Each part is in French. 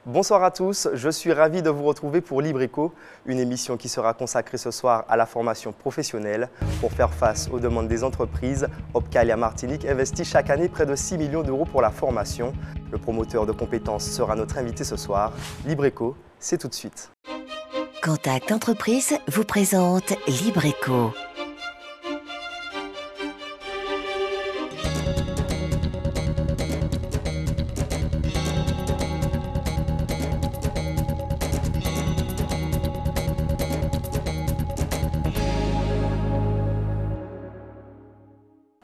Bonsoir à tous, je suis ravi de vous retrouver pour Libreco, une émission qui sera consacrée ce soir à la formation professionnelle. Pour faire face aux demandes des entreprises, Opcalia Martinique investit chaque année près de 6 millions d'euros pour la formation. Le promoteur de compétences sera notre invité ce soir. Libreco, c'est tout de suite. Contact Entreprise vous présente Libreco.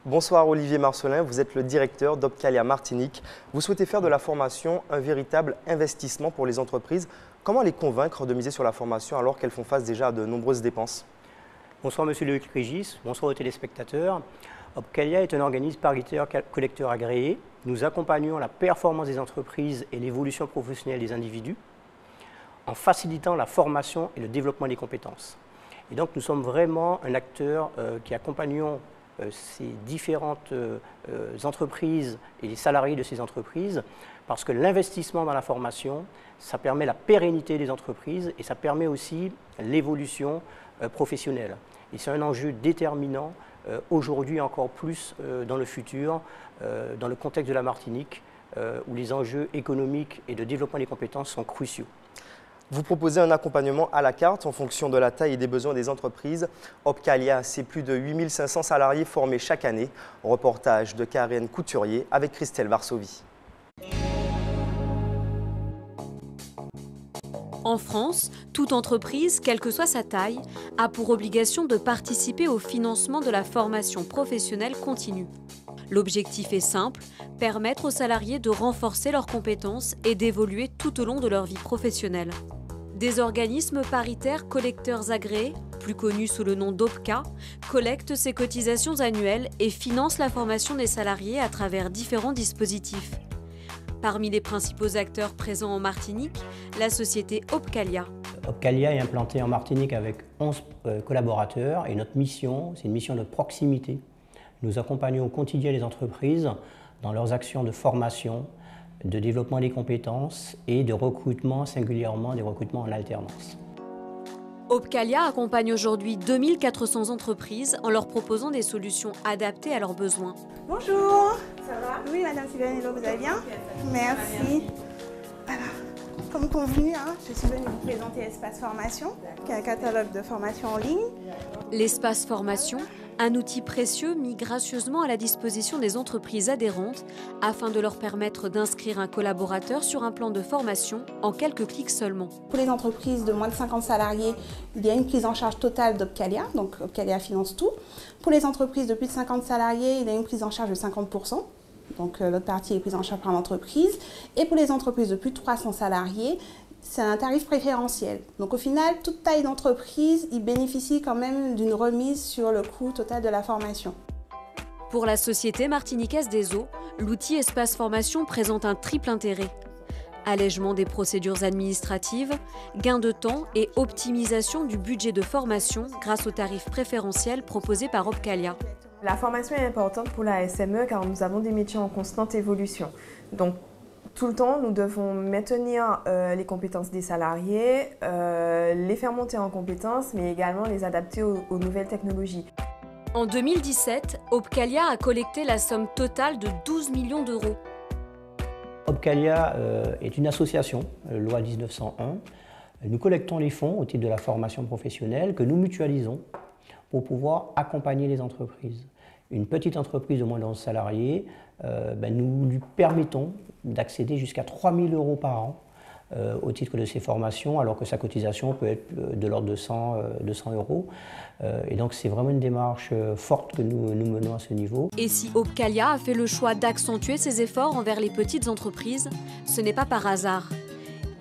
Bonsoir Olivier Marcelin, vous êtes le directeur d'Opcalia Martinique. Vous souhaitez faire de la formation un véritable investissement pour les entreprises. Comment les convaincre de miser sur la formation alors qu'elles font face déjà à de nombreuses dépenses? Bonsoir Monsieur Loïc Régis, bonsoir aux téléspectateurs. Opcalia est un organisme paritaire collecteur agréé. Nous accompagnons la performance des entreprises et l'évolution professionnelle des individus en facilitant la formation et le développement des compétences. Et donc nous sommes vraiment un acteur qui accompagnons ces différentes entreprises et les salariés de ces entreprises parce que l'investissement dans la formation, ça permet la pérennité des entreprises et ça permet aussi l'évolution professionnelle. Et c'est un enjeu déterminant aujourd'hui encore plus dans le futur, dans le contexte de la Martinique où les enjeux économiques et de développement des compétences sont cruciaux. Vous proposez un accompagnement à la carte en fonction de la taille et des besoins des entreprises. Opcalia, c'est plus de 8500 salariés formés chaque année. Reportage de Karen Couturier avec Christelle Varsovie. En France, toute entreprise, quelle que soit sa taille, a pour obligation de participer au financement de la formation professionnelle continue. L'objectif est simple, permettre aux salariés de renforcer leurs compétences et d'évoluer tout au long de leur vie professionnelle. Des organismes paritaires collecteurs agréés, plus connus sous le nom d'OPCA, collectent ces cotisations annuelles et financent la formation des salariés à travers différents dispositifs. Parmi les principaux acteurs présents en Martinique, la société Opcalia. Opcalia est implantée en Martinique avec 11 collaborateurs et notre mission, c'est une mission de proximité. Nous accompagnons au quotidien les entreprises dans leurs actions de formation, de développement des compétences et de recrutement, singulièrement des recrutements en alternance. Opcalia accompagne aujourd'hui 2400 entreprises en leur proposant des solutions adaptées à leurs besoins. Bonjour. Ça va? Oui, Madame Sylvain Hello, vous allez bien? Merci. Alors, comme convenu, je suis venue vous présenter Espace Formation, qui est un catalogue de formation en ligne. L'espace formation, un outil précieux mis gracieusement à la disposition des entreprises adhérentes afin de leur permettre d'inscrire un collaborateur sur un plan de formation en quelques clics seulement. Pour les entreprises de moins de 50 salariés, il y a une prise en charge totale d'Opcalia, donc Opcalia finance tout. Pour les entreprises de plus de 50 salariés, il y a une prise en charge de 50%. Donc l'autre partie est prise en charge par l'entreprise. Et pour les entreprises de plus de 300 salariés, c'est un tarif préférentiel. Donc au final, toute taille d'entreprise, il bénéficie quand même d'une remise sur le coût total de la formation. Pour la société martiniquaise des eaux, l'outil Espace Formation présente un triple intérêt. Allègement des procédures administratives, gain de temps et optimisation du budget de formation grâce aux tarifs préférentiels proposés par Opcalia. La formation est importante pour la SME car nous avons des métiers en constante évolution. Donc, tout le temps, nous devons maintenir les compétences des salariés, les faire monter en compétences, mais également les adapter aux nouvelles technologies. En 2017, Opcalia a collecté la somme totale de 12 millions d'euros. Opcalia est une association, loi 1901. Nous collectons les fonds au titre de la formation professionnelle que nous mutualisons pour pouvoir accompagner les entreprises. Une petite entreprise de moins de 11 salariés, nous lui permettons d'accéder jusqu'à 3 000 euros par an au titre de ces formations, alors que sa cotisation peut être de l'ordre de 200 euros. Et donc c'est vraiment une démarche forte que nous menons à ce niveau. Et si Opcalia a fait le choix d'accentuer ses efforts envers les petites entreprises, ce n'est pas par hasard.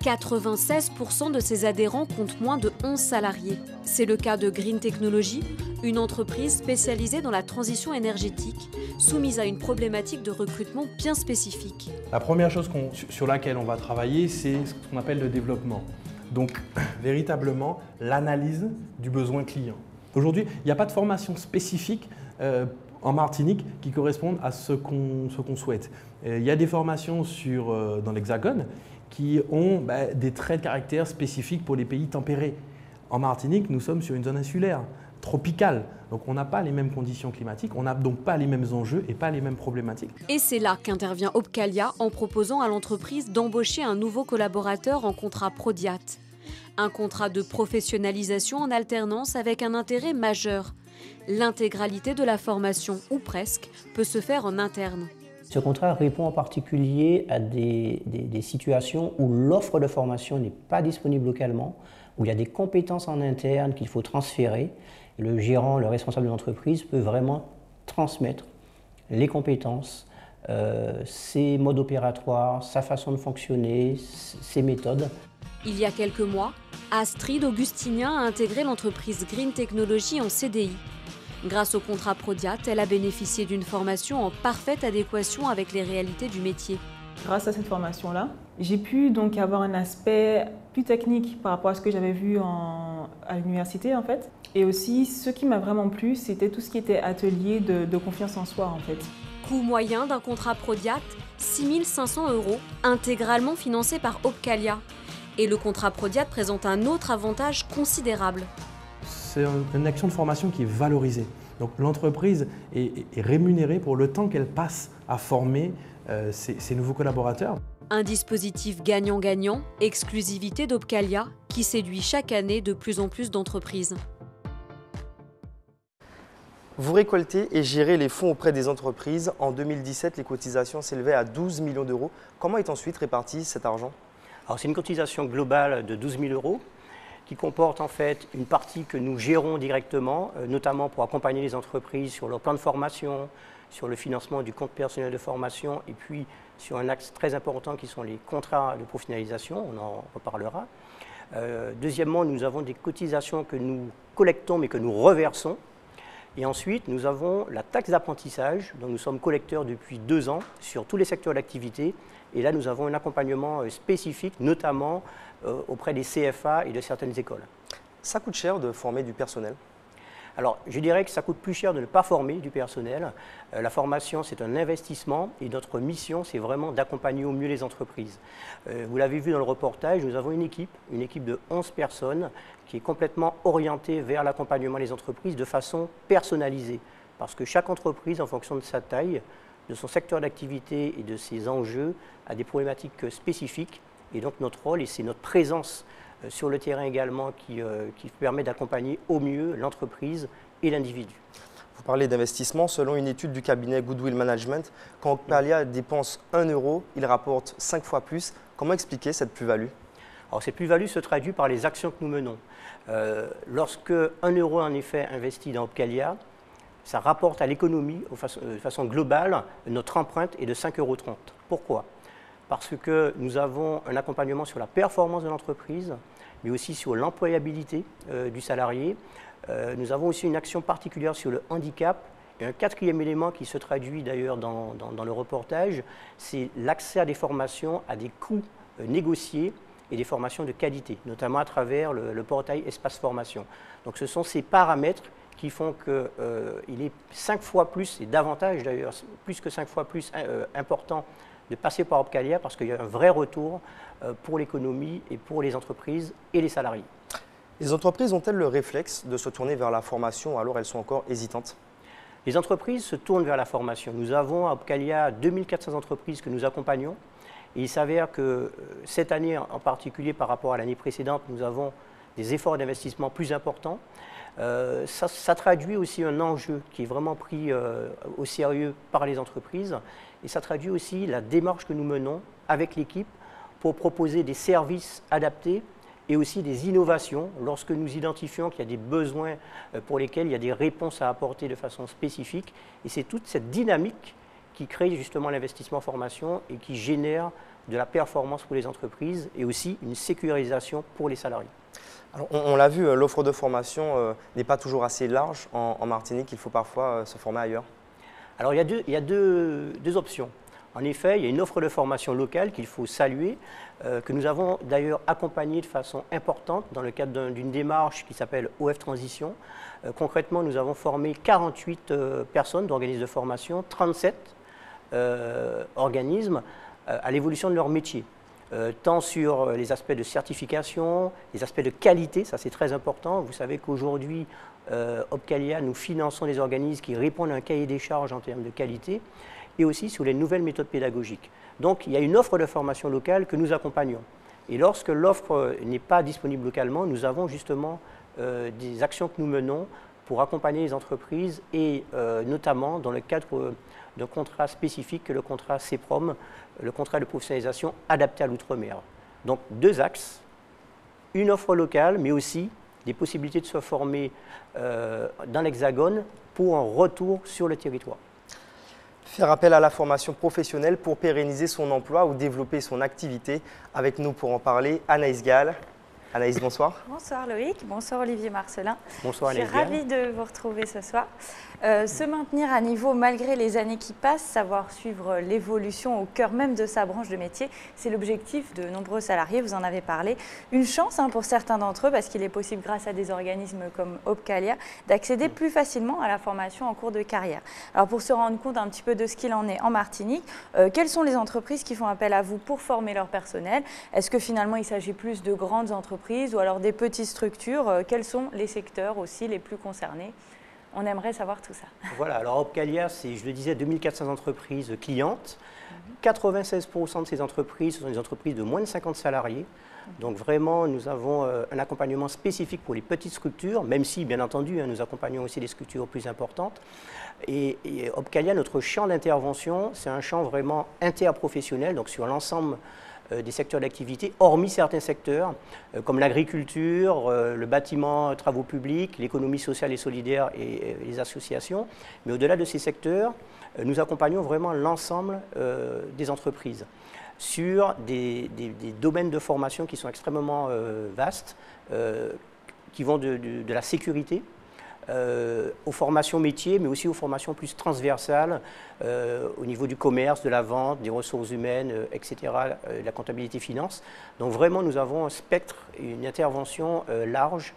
96% de ses adhérents comptent moins de 11 salariés. C'est le cas de Green Technology, une entreprise spécialisée dans la transition énergétique, soumise à une problématique de recrutement bien spécifique. La première chose sur laquelle on va travailler, c'est ce qu'on appelle le développement. Donc, véritablement, l'analyse du besoin client. Aujourd'hui, il n'y a pas de formation spécifique en Martinique qui correspondent à ce qu'on souhaite. Il y a des formations dans l'Hexagone qui ont des traits de caractère spécifiques pour les pays tempérés. En Martinique, nous sommes sur une zone insulaire, tropicale. Donc on n'a pas les mêmes conditions climatiques, on n'a donc pas les mêmes enjeux et pas les mêmes problématiques. Et c'est là qu'intervient Opcalia en proposant à l'entreprise d'embaucher un nouveau collaborateur en contrat Prodiat. Un contrat de professionnalisation en alternance avec un intérêt majeur. L'intégralité de la formation, ou presque, peut se faire en interne. Ce contrat répond en particulier à des situations où l'offre de formation n'est pas disponible localement, où il y a des compétences en interne qu'il faut transférer. Le gérant, le responsable de l'entreprise peut vraiment transmettre les compétences, ses modes opératoires, sa façon de fonctionner, ses méthodes. Il y a quelques mois, Astrid Augustinien a intégré l'entreprise Green Technology en CDI. Grâce au contrat Prodiat, elle a bénéficié d'une formation en parfaite adéquation avec les réalités du métier. Grâce à cette formation-là, j'ai pu donc avoir un aspect plus technique par rapport à ce que j'avais vu à l'université en fait. Et aussi, ce qui m'a vraiment plu, c'était tout ce qui était atelier de confiance en soi en fait. Coût moyen d'un contrat Prodiat, 6 500 €, intégralement financé par Opcalia. Et le contrat Prodiat présente un autre avantage considérable. C'est une action de formation qui est valorisée. Donc l'entreprise est rémunérée pour le temps qu'elle passe à former ses nouveaux collaborateurs. Un dispositif gagnant-gagnant, exclusivité d'Opcalia, qui séduit chaque année de plus en plus d'entreprises. Vous récoltez et gérez les fonds auprès des entreprises. En 2017, les cotisations s'élevaient à 12 millions d'euros. Comment est ensuite réparti cet argent? Alors c'est une cotisation globale de 12 000 € qui comporte en fait une partie que nous gérons directement, notamment pour accompagner les entreprises sur leur plan de formation, sur le financement du compte personnel de formation et puis sur un axe très important qui sont les contrats de professionnalisation, on en reparlera. Deuxièmement, nous avons des cotisations que nous collectons mais que nous reversons. Et ensuite, nous avons la taxe d'apprentissage, dont nous sommes collecteurs depuis 2 ans sur tous les secteurs d'activité. Et là, nous avons un accompagnement spécifique, notamment auprès des CFA et de certaines écoles. Ça coûte cher de former du personnel? Alors, je dirais que ça coûte plus cher de ne pas former du personnel. La formation, c'est un investissement et notre mission, c'est vraiment d'accompagner au mieux les entreprises. Vous l'avez vu dans le reportage, nous avons une équipe de 11 personnes qui est complètement orientée vers l'accompagnement des entreprises de façon personnalisée. Parce que chaque entreprise, en fonction de sa taille, de son secteur d'activité et de ses enjeux, a des problématiques spécifiques. Et donc notre rôle, et c'est notre présence sur le terrain également qui permet d'accompagner au mieux l'entreprise et l'individu. Vous parlez d'investissement. Selon une étude du cabinet Goodwill Management, quand Opcalia dépense 1 €, il rapporte 5 fois plus. Comment expliquer cette plus-value? Alors cette plus-value se traduit par les actions que nous menons. Lorsque 1 € en effet investi dans Opcalia, ça rapporte à l'économie de façon globale, notre empreinte est de 5,30 €. Pourquoi? Parce que nous avons un accompagnement sur la performance de l'entreprise, mais aussi sur l'employabilité du salarié. Nous avons aussi une action particulière sur le handicap. Et un 4e élément qui se traduit d'ailleurs dans le reportage, c'est l'accès à des formations à des coûts négociés et des formations de qualité, notamment à travers le portail Espace Formation. Donc ce sont ces paramètres qui font qu'il est 5 fois plus, et davantage d'ailleurs, plus que 5 fois plus important de passer par Opcalia parce qu'il y a un vrai retour pour l'économie et pour les entreprises et les salariés. Les entreprises ont-elles le réflexe de se tourner vers la formation alors elles sont encore hésitantes? Les entreprises se tournent vers la formation. Nous avons à Opcalia 2400 entreprises que nous accompagnons. Et il s'avère que cette année en particulier par rapport à l'année précédente, nous avons des efforts d'investissement plus importants. Ça traduit aussi un enjeu qui est vraiment pris au sérieux par les entreprises. Et ça traduit aussi la démarche que nous menons avec l'équipe pour proposer des services adaptés et aussi des innovations lorsque nous identifions qu'il y a des besoins pour lesquels il y a des réponses à apporter de façon spécifique. Et c'est toute cette dynamique qui crée justement l'investissement en formation et qui génère de la performance pour les entreprises et aussi une sécurisation pour les salariés. Alors, on l'a vu, l'offre de formation n'est pas toujours assez large en Martinique. Il faut parfois se former ailleurs. Alors il y a deux options. En effet, il y a une offre de formation locale qu'il faut saluer, que nous avons d'ailleurs accompagnée de façon importante dans le cadre d'une démarche qui s'appelle OF Transition. Concrètement, nous avons formé 48 personnes d'organismes de formation, 37 organismes à l'évolution de leur métier. tant sur les aspects de certification, les aspects de qualité, ça c'est très important. Vous savez qu'aujourd'hui, Opcalia, nous finançons des organismes qui répondent à un cahier des charges en termes de qualité, et aussi sur les nouvelles méthodes pédagogiques. Donc il y a une offre de formation locale que nous accompagnons. Et lorsque l'offre n'est pas disponible localement, nous avons justement des actions que nous menons pour accompagner les entreprises et notamment dans le cadre d'un contrat spécifique, le contrat CPROM, le contrat de professionnalisation adapté à l'outre-mer. Donc 2 axes, une offre locale, mais aussi des possibilités de se former dans l'Hexagone pour un retour sur le territoire. Faire appel à la formation professionnelle pour pérenniser son emploi ou développer son activité. Avec nous pour en parler, Anaïs Gall. Anaïs, bonsoir. Bonsoir Loïc, bonsoir Olivier Marcelin. Bonsoir Anaïs. Je suis ravie de vous retrouver ce soir. Se maintenir à niveau malgré les années qui passent, savoir suivre l'évolution au cœur même de sa branche de métier, c'est l'objectif de nombreux salariés, vous en avez parlé. Une chance pour certains d'entre eux, parce qu'il est possible grâce à des organismes comme Opcalia d'accéder plus facilement à la formation en cours de carrière. Alors pour se rendre compte un petit peu de ce qu'il en est en Martinique, quelles sont les entreprises qui font appel à vous pour former leur personnel? Est-ce que finalement il s'agit plus de grandes entreprises ou alors des petites structures? Quels sont les secteurs aussi les plus concernés? On aimerait savoir tout ça. Voilà, alors Opcalia, c'est, je le disais, 2400 entreprises clientes. 96% de ces entreprises, ce sont des entreprises de moins de 50 salariés. Donc vraiment, nous avons un accompagnement spécifique pour les petites structures, même si, bien entendu, nous accompagnons aussi les structures plus importantes. Et Opcalia, notre champ d'intervention, c'est un champ vraiment interprofessionnel, donc sur l'ensemble des secteurs d'activité, hormis certains secteurs comme l'agriculture, le bâtiment, travaux publics, l'économie sociale et solidaire et les associations. Mais au-delà de ces secteurs, nous accompagnons vraiment l'ensemble des entreprises sur des domaines de formation qui sont extrêmement vastes, qui vont de la sécurité aux formations métiers, mais aussi aux formations plus transversales au niveau du commerce, de la vente, des ressources humaines, etc., la comptabilité finance. Donc vraiment, nous avons un spectre, une intervention large,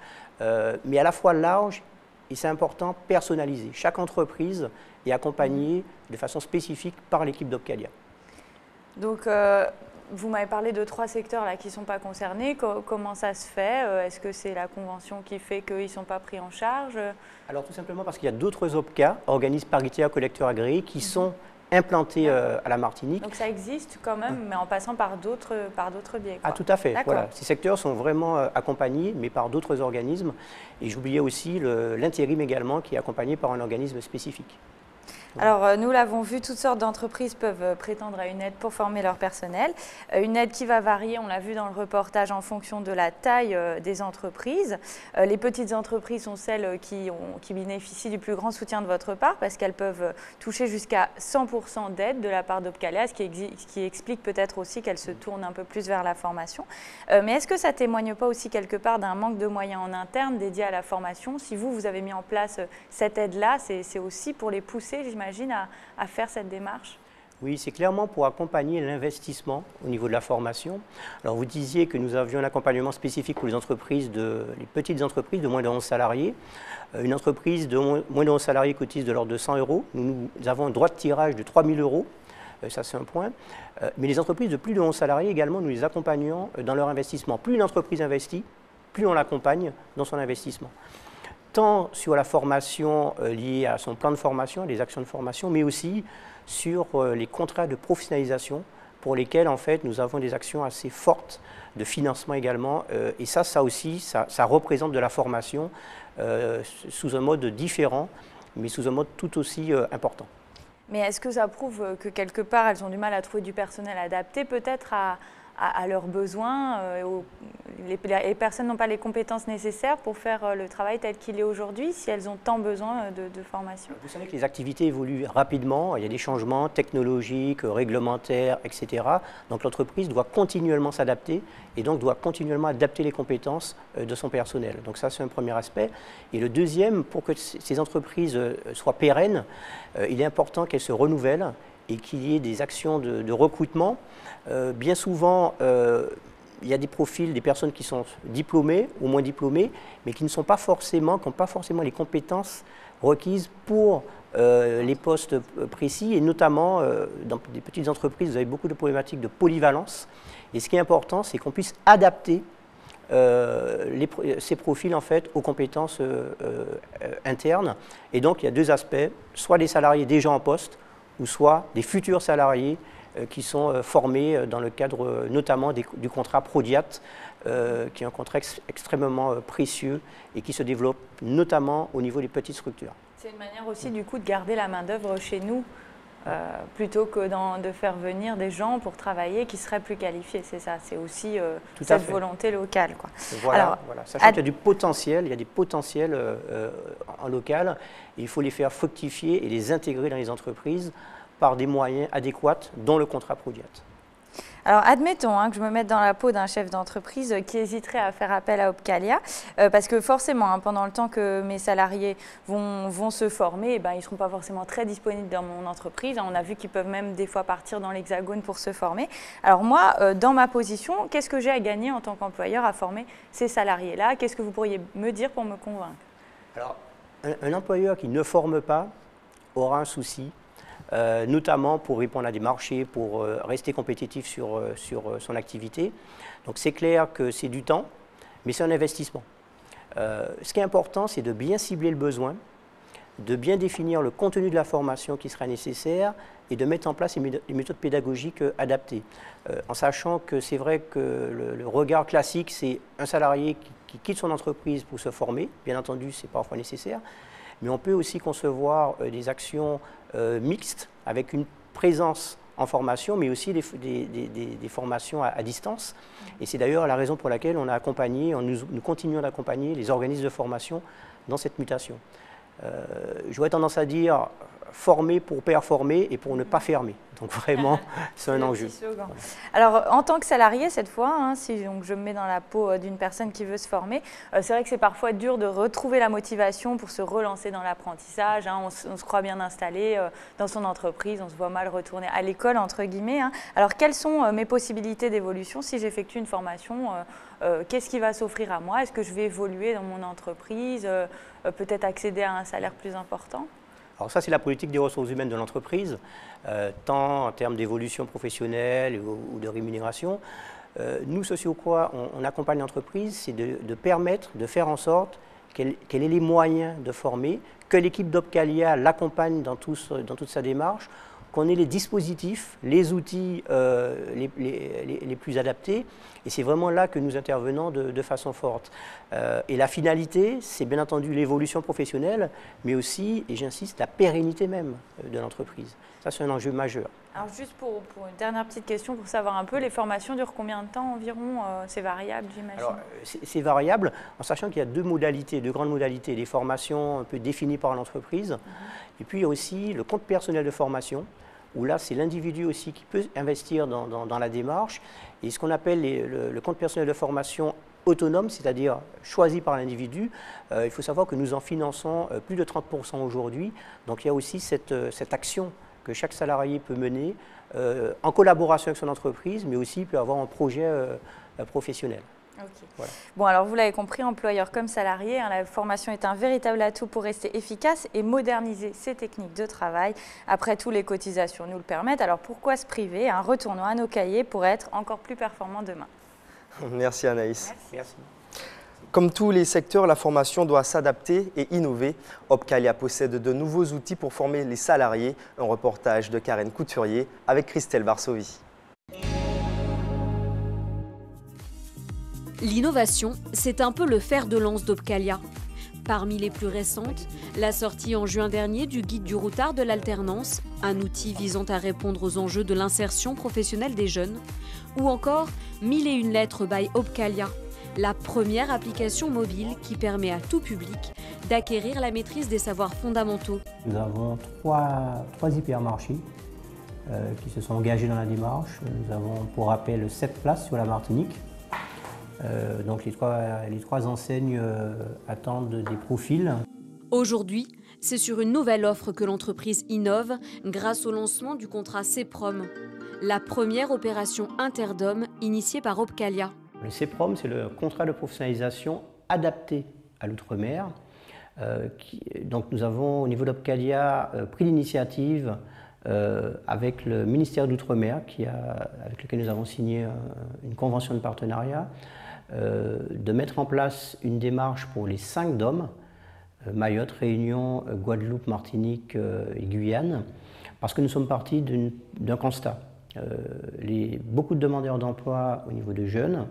mais à la fois large, et c'est important, personnalisé. Chaque entreprise est accompagnée de façon spécifique par l'équipe d'Opcalia. Donc, vous m'avez parlé de 3 secteurs là, qui ne sont pas concernés. Comment ça se fait? Est-ce que c'est la convention qui fait qu'ils ne sont pas pris en charge? Alors tout simplement parce qu'il y a d'autres OPCA, organismes paritaires collecteurs agréés, qui sont implantés à la Martinique. Donc ça existe quand même, mais en passant par d'autres biais, quoi. Ah tout à fait, voilà. Ces secteurs sont vraiment accompagnés, mais par d'autres organismes. Et j'oubliais aussi l'intérim également, qui est accompagné par un organisme spécifique. Alors, nous l'avons vu, toutes sortes d'entreprises peuvent prétendre à une aide pour former leur personnel. Une aide qui va varier, on l'a vu dans le reportage, en fonction de la taille des entreprises. Les petites entreprises sont celles qui bénéficient du plus grand soutien de votre part parce qu'elles peuvent toucher jusqu'à 100% d'aide de la part d'Opcalia, ce qui explique peut-être aussi qu'elles se tournent un peu plus vers la formation. Mais est-ce que ça ne témoigne pas aussi quelque part d'un manque de moyens en interne dédiés à la formation? Si vous avez mis en place cette aide-là, c'est aussi pour les pousser, j'imagine, à faire cette démarche? Oui, c'est clairement pour accompagner l'investissement au niveau de la formation. Alors vous disiez que nous avions un accompagnement spécifique pour les petites entreprises de moins de 11 salariés. Une entreprise de moins de 11 salariés cotise de l'ordre de 100 €. Nous avons un droit de tirage de 3 000 €. Ça, c'est un point. Mais les entreprises de plus de 11 salariés également, nous les accompagnons dans leur investissement. Plus une entreprise investit, plus on l'accompagne dans son investissement. Tant sur la formation liée à son plan de formation, les actions de formation, mais aussi sur les contrats de professionnalisation pour lesquels en fait nous avons des actions assez fortes de financement également. Et ça aussi, ça représente de la formation sous un mode différent, mais sous un mode tout aussi important. Mais est-ce que ça prouve que quelque part elles ont du mal à trouver du personnel adapté peut-être à leurs besoins? Les personnes n'ont pas les compétences nécessaires pour faire le travail tel qu'il est aujourd'hui, si elles ont tant besoin de formation? Vous savez que les activités évoluent rapidement, il y a des changements technologiques, réglementaires, etc. Donc l'entreprise doit continuellement s'adapter et donc doit continuellement adapter les compétences de son personnel. Donc ça, c'est un premier aspect. Et le deuxième, pour que ces entreprises soient pérennes, il est important qu'elles se renouvellent et qu'il y ait des actions de recrutement. Bien souvent, il y a des profils, des personnes qui sont diplômées ou moins diplômées, mais qui n'ont pas forcément les compétences requises pour les postes précis, et notamment dans des petites entreprises, vous avez beaucoup de problématiques de polyvalence. Et ce qui est important, c'est qu'on puisse adapter ces profils en fait aux compétences internes. Et donc il y a deux aspects, soit des salariés déjà en poste, ou soit des futurs salariés qui sont formés dans le cadre notamment du contrat Prodiat, qui est un contrat extrêmement précieux et qui se développe notamment au niveau des petites structures. C'est une manière aussi du coup de garder la main-d'œuvre chez nous, plutôt que de faire venir des gens pour travailler qui seraient plus qualifiés. C'est ça, c'est aussi cette volonté locale, quoi. Voilà, sachant qu'il y a du potentiel, il y a des potentiels en local, et il faut les faire fructifier et les intégrer dans les entreprises par des moyens adéquats, dont le contrat Prodiat. Alors, admettons que je me mette dans la peau d'un chef d'entreprise qui hésiterait à faire appel à Opcalia, parce que forcément, pendant le temps que mes salariés vont se former, ils ne seront pas forcément très disponibles dans mon entreprise. On a vu qu'ils peuvent même des fois partir dans l'Hexagone pour se former. Alors moi, dans ma position, qu'est-ce que j'ai à gagner en tant qu'employeur à former ces salariés-là? Qu'est-ce que vous pourriez me dire pour me convaincre? Alors, un employeur qui ne forme pas aura un souci. Notamment pour répondre à des marchés, pour rester compétitif sur son activité. Donc c'est clair que c'est du temps, mais c'est un investissement. Ce qui est important, c'est de bien cibler le besoin, de bien définir le contenu de la formation qui sera nécessaire et de mettre en place les méthodes pédagogiques adaptées. En sachant que c'est vrai que le regard classique, c'est un salarié qui quitte son entreprise pour se former. Bien entendu, c'est parfois nécessaire. Mais on peut aussi concevoir des actions mixtes avec une présence en formation, mais aussi des formations à distance. Et c'est d'ailleurs la raison pour laquelle on a accompagné, nous continuons d'accompagner les organismes de formation dans cette mutation. J'aurais tendance à dire former pour performer et pour ne pas fermer. Donc vraiment, c'est un enjeu. Voilà. Alors, en tant que salarié, cette fois, si donc, je me mets dans la peau d'une personne qui veut se former, c'est vrai que c'est parfois dur de retrouver la motivation pour se relancer dans l'apprentissage. On se croit bien installé dans son entreprise, on se voit mal retourner à l'école, entre guillemets. Alors, quelles sont mes possibilités d'évolution si j'effectue une formation? Qu'est-ce qui va s'offrir à moi? Est-ce que je vais évoluer dans mon entreprise? Peut-être accéder à un salaire plus important? Alors ça, c'est la politique des ressources humaines de l'entreprise, tant en termes d'évolution professionnelle ou de rémunération. Nous, Socioquois, on accompagne l'entreprise, c'est de permettre, de faire en sorte qu'elle ait les moyens de former, que l'équipe d'Opcalia l'accompagne dans toute sa démarche, qu'on ait les dispositifs, les outils les plus adaptés. Et c'est vraiment là que nous intervenons de façon forte. Et la finalité, c'est bien entendu l'évolution professionnelle, mais aussi, et j'insiste, la pérennité même de l'entreprise. Ça, c'est un enjeu majeur. Alors juste pour une dernière petite question, pour savoir un peu, les formations durent combien de temps environ? C'est variable, j'imagine. Alors, c'est variable, en sachant qu'il y a deux grandes modalités. Les formations un peu définies par l'entreprise, et puis il y a aussi le compte personnel de formation, où là, c'est l'individu aussi qui peut investir dans la démarche. Et ce qu'on appelle le compte personnel de formation autonome, c'est-à-dire choisi par l'individu, il faut savoir que nous en finançons plus de 30% aujourd'hui. Donc il y a aussi cette action que chaque salarié peut mener en collaboration avec son entreprise, mais aussi peut avoir un projet professionnel. Okay. Voilà. Bon, alors vous l'avez compris, employeur comme salarié, la formation est un véritable atout pour rester efficace et moderniser ses techniques de travail. Après tout, les cotisations nous le permettent. Alors pourquoi se priver? Retournons à nos cahiers pour être encore plus performants demain. Merci Anaïs. Merci. Comme tous les secteurs, la formation doit s'adapter et innover. Opcalia possède de nouveaux outils pour former les salariés. Un reportage de Karen Couturier avec Christelle Varsovie. L'innovation, c'est un peu le fer de lance d'Opcalia. Parmi les plus récentes, la sortie en juin dernier du guide du routard de l'alternance, un outil visant à répondre aux enjeux de l'insertion professionnelle des jeunes, ou encore 1001 lettres by Opcalia, la première application mobile qui permet à tout public d'acquérir la maîtrise des savoirs fondamentaux. Nous avons trois hypermarchés qui se sont engagés dans la démarche. Nous avons pour rappel 7 places sur la Martinique. Donc les trois enseignes attendent des profils. Aujourd'hui, c'est sur une nouvelle offre que l'entreprise innove grâce au lancement du contrat CPROM, la première opération interdom initiée par Opcalia. Le CPROM, c'est le contrat de professionnalisation adapté à l'outre-mer. Donc nous avons au niveau d'Opcalia pris l'initiative avec le ministère d'Outre-mer avec lequel nous avons signé une convention de partenariat de mettre en place une démarche pour les 5 DOM, Mayotte, Réunion, Guadeloupe, Martinique et Guyane, parce que nous sommes partis d'un constat. Beaucoup de demandeurs d'emploi au niveau de jeunes,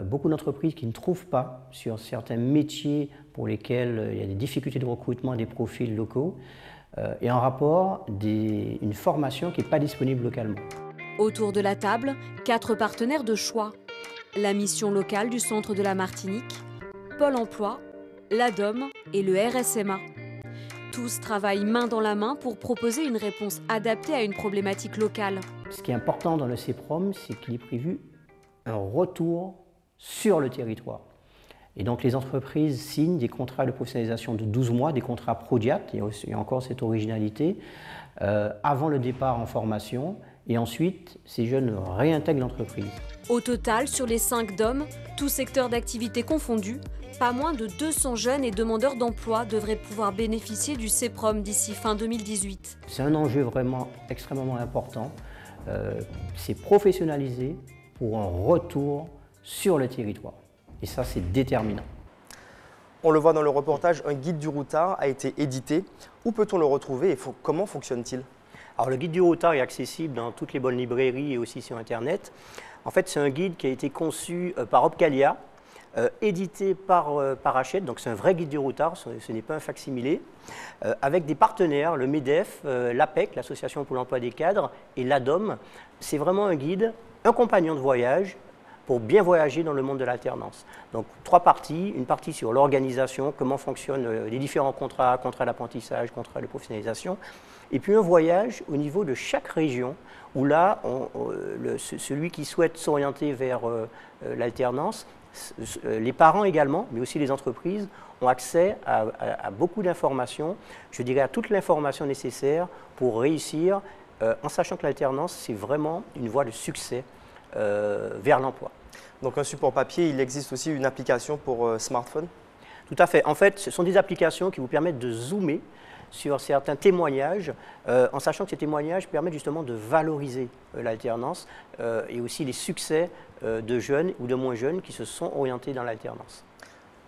beaucoup d'entreprises qui ne trouvent pas sur certains métiers pour lesquels il y a des difficultés de recrutement des profils locaux, et en rapport une formation qui n'est pas disponible localement. Autour de la table, 4 partenaires de choix. La mission locale du centre de la Martinique, Pôle emploi, l'ADOM et le RSMA. Tous travaillent main dans la main pour proposer une réponse adaptée à une problématique locale. Ce qui est important dans le CPROM, c'est qu'il est prévu un retour sur le territoire. Et donc les entreprises signent des contrats de professionnalisation de 12 mois, des contrats Prodiat, il y a encore cette originalité, avant le départ en formation, et ensuite ces jeunes réintègrent l'entreprise. Au total, sur les 5 DOM, tous secteurs d'activité confondus, pas moins de 200 jeunes et demandeurs d'emploi devraient pouvoir bénéficier du CPROM d'ici fin 2018. C'est un enjeu vraiment extrêmement important. C'est professionnalisé pour un retour sur le territoire. Et ça, c'est déterminant. On le voit dans le reportage, un guide du routard a été édité. Où peut-on le retrouver et comment fonctionne-t-il? Alors, le guide du routard est accessible dans toutes les bonnes librairies et aussi sur Internet. En fait, c'est un guide qui a été conçu par Opcalia, édité par Hachette, donc c'est un vrai guide du routard, ce n'est pas un facsimilé, avec des partenaires, le MEDEF, l'APEC, l'Association pour l'emploi des cadres, et l'ADOM. C'est vraiment un guide, un compagnon de voyage, pour bien voyager dans le monde de l'alternance. Donc 3 parties, une partie sur l'organisation, comment fonctionnent les différents contrats, contrats d'apprentissage, contrats de professionnalisation, et puis un voyage au niveau de chaque région, où là, celui qui souhaite s'orienter vers l'alternance, les parents également, mais aussi les entreprises, ont accès à beaucoup d'informations, je dirais à toute l'information nécessaire pour réussir, en sachant que l'alternance, c'est vraiment une voie de succès vers l'emploi. Donc un support papier, il existe aussi une application pour smartphone? Tout à fait. En fait, ce sont des applications qui vous permettent de zoomer sur certains témoignages, en sachant que ces témoignages permettent justement de valoriser l'alternance et aussi les succès de jeunes ou de moins jeunes qui se sont orientés dans l'alternance.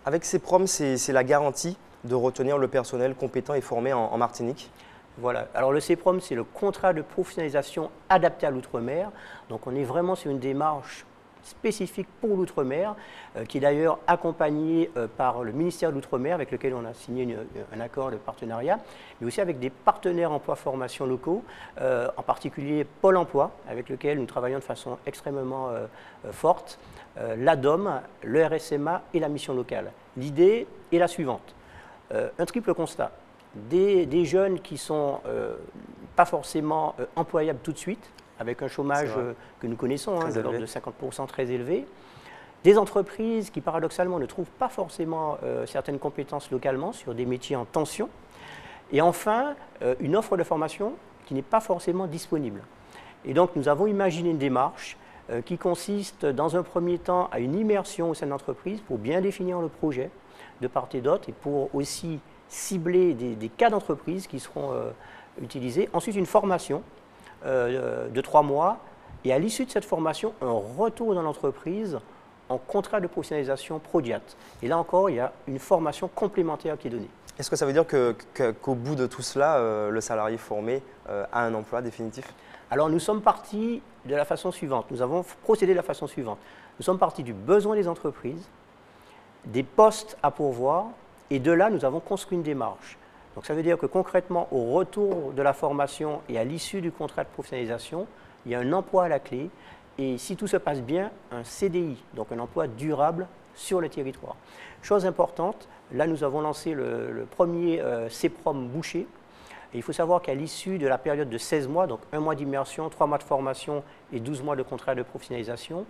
Avec CPROM, c'est la garantie de retenir le personnel compétent et formé en Martinique? Voilà. Alors le CPROM, c'est le contrat de professionnalisation adapté à l'outre-mer. Donc on est vraiment sur une démarche spécifique pour l'outre-mer, qui est d'ailleurs accompagnée par le ministère de l'outre-mer, avec lequel on a signé un accord de partenariat, mais aussi avec des partenaires emploi-formation locaux, en particulier Pôle emploi, avec lequel nous travaillons de façon extrêmement forte, l'ADOM, le RSMA et la mission locale. L'idée est la suivante, un triple constat. Des jeunes qui ne sont pas forcément employables tout de suite, avec un chômage que nous connaissons, de l'ordre de 50% très élevé. Des entreprises qui, paradoxalement, ne trouvent pas forcément certaines compétences localement sur des métiers en tension. Et enfin, une offre de formation qui n'est pas forcément disponible. Et donc, nous avons imaginé une démarche qui consiste, dans un premier temps, à une immersion au sein de l'entreprise pour bien définir le projet de part et d'autre et pour aussi cibler des cas d'entreprise qui seront utilisés. Ensuite, une formation de 3 mois et à l'issue de cette formation, un retour dans l'entreprise en contrat de professionnalisation Prodiat. Et là encore, il y a une formation complémentaire qui est donnée. Est-ce que ça veut dire qu'au bout de tout cela, le salarié formé a un emploi définitif? Alors nous sommes partis de la façon suivante, nous avons procédé de la façon suivante. Nous sommes partis du besoin des entreprises, des postes à pourvoir, et de là, nous avons construit une démarche. Donc ça veut dire que concrètement, au retour de la formation et à l'issue du contrat de professionnalisation, il y a un emploi à la clé et si tout se passe bien, un CDI, donc un emploi durable sur le territoire. Chose importante, là nous avons lancé le premier CPROM bouché. Et il faut savoir qu'à l'issue de la période de 16 mois, donc 1 mois d'immersion, 3 mois de formation et 12 mois de contrat de professionnalisation,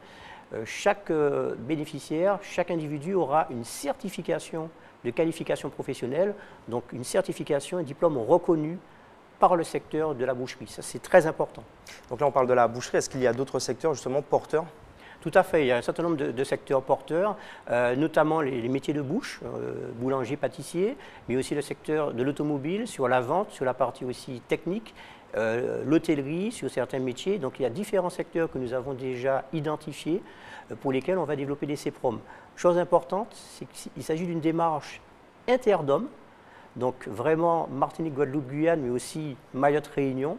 chaque bénéficiaire, chaque individu aura une certification de qualification professionnelle, donc une certification, un diplôme reconnu par le secteur de la boucherie. Ça, c'est très important. Donc là, on parle de la boucherie. Est-ce qu'il y a d'autres secteurs justement porteurs? Tout à fait, il y a un certain nombre de secteurs porteurs, notamment les métiers de bouche, boulanger, pâtissier, mais aussi le secteur de l'automobile, sur la vente, sur la partie aussi technique, l'hôtellerie, sur certains métiers. Donc il y a différents secteurs que nous avons déjà identifiés pour lesquels on va développer des CPROM. Chose importante, c'est qu'il s'agit d'une démarche interdom, donc vraiment Martinique, Guadeloupe, Guyane, mais aussi Mayotte, Réunion,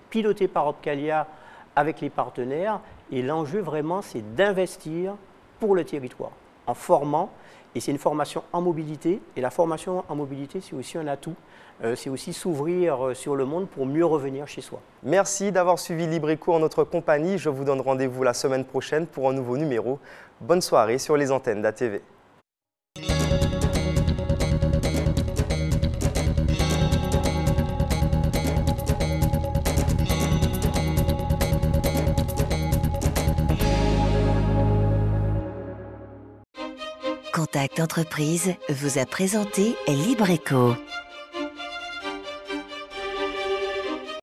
pilotée par Opcalia avec les partenaires. Et l'enjeu vraiment, c'est d'investir pour le territoire, en formant. Et c'est une formation en mobilité. Et la formation en mobilité, c'est aussi un atout. C'est aussi s'ouvrir sur le monde pour mieux revenir chez soi. Merci d'avoir suivi Libreco en notre compagnie. Je vous donne rendez-vous la semaine prochaine pour un nouveau numéro. Bonne soirée sur les antennes d'ATV. Contact Entreprise vous a présenté Libreco.